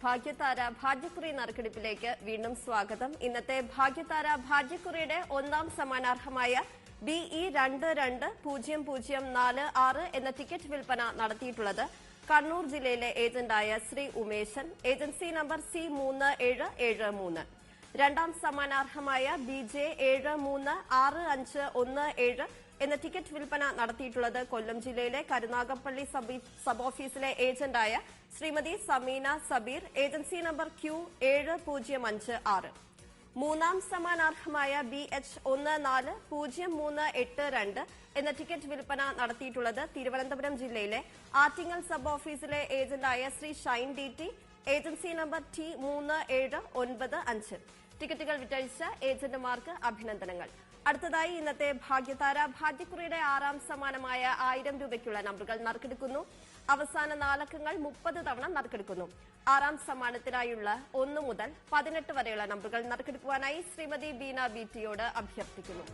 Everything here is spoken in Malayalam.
ഭാഗ്യതാര ഭാഗ്യക്കുറി നറുക്കെടുപ്പിലേക്ക് വീണ്ടും സ്വാഗതം. ഇന്നത്തെ ഭാഗ്യതാര ഭാഗ്യക്കുറിയുടെ ഒന്നാം സമ്മാനാർഹമായ BE 220046 എന്ന ടിക്കറ്റ് വിൽപ്പന നടത്തിയിട്ടുള്ളത് കണ്ണൂർ ജില്ലയിലെ ഏജന്റായ Shri Umeshan, agency number C3773. രണ്ടാം സമ്മാനാർഹമായ BJ 736517 എന്ന ടിക്കറ്റ് വിൽപ്പന നടത്തിയിട്ടുള്ളത് കൊല്ലം ജില്ലയിലെ കരുനാഗപ്പള്ളി സബ് ഓഫീസിലെ ഏജന്റായ Shrimati Sameena Sabeer, agency number Q7056. മൂന്നാം സമ്മാനാർഹമായ BH 140382 എന്ന ടിക്കറ്റ് വിൽപ്പന നടത്തിയിട്ടുള്ളത് തിരുവനന്തപുരം ജില്ലയിലെ ആറ്റിങ്ങൽ സബ് ഓഫീസിലെ ഏജന്റായ Shri Shine DT, agency number T3795. ടിക്കറ്റുകൾ വിറ്റഴിച്ച ഏജന്റുമാർക്ക് അഭിനന്ദനങ്ങൾ. അടുത്തതായി ഇന്നത്തെ ഭാഗ്യതാര ഭാഗ്യക്കുറിയുടെ ആറാം സമ്മാനമായ 1000 രൂപയ്ക്കുള്ള നമ്പറുകൾ നറുക്കെടുക്കുന്നു. അവസാന 4 അക്കങ്ങൾ 30 തവണ നറുക്കെടുക്കുന്നു. ആറാം സമ്മാനത്തിനായുള്ള 1 മുതൽ 18 വരെയുള്ള നമ്പറുകൾ നറുക്കെടുക്കുവാനായി ശ്രീമതി ബീന BTയോട് അഭ്യർത്ഥിക്കുന്നു.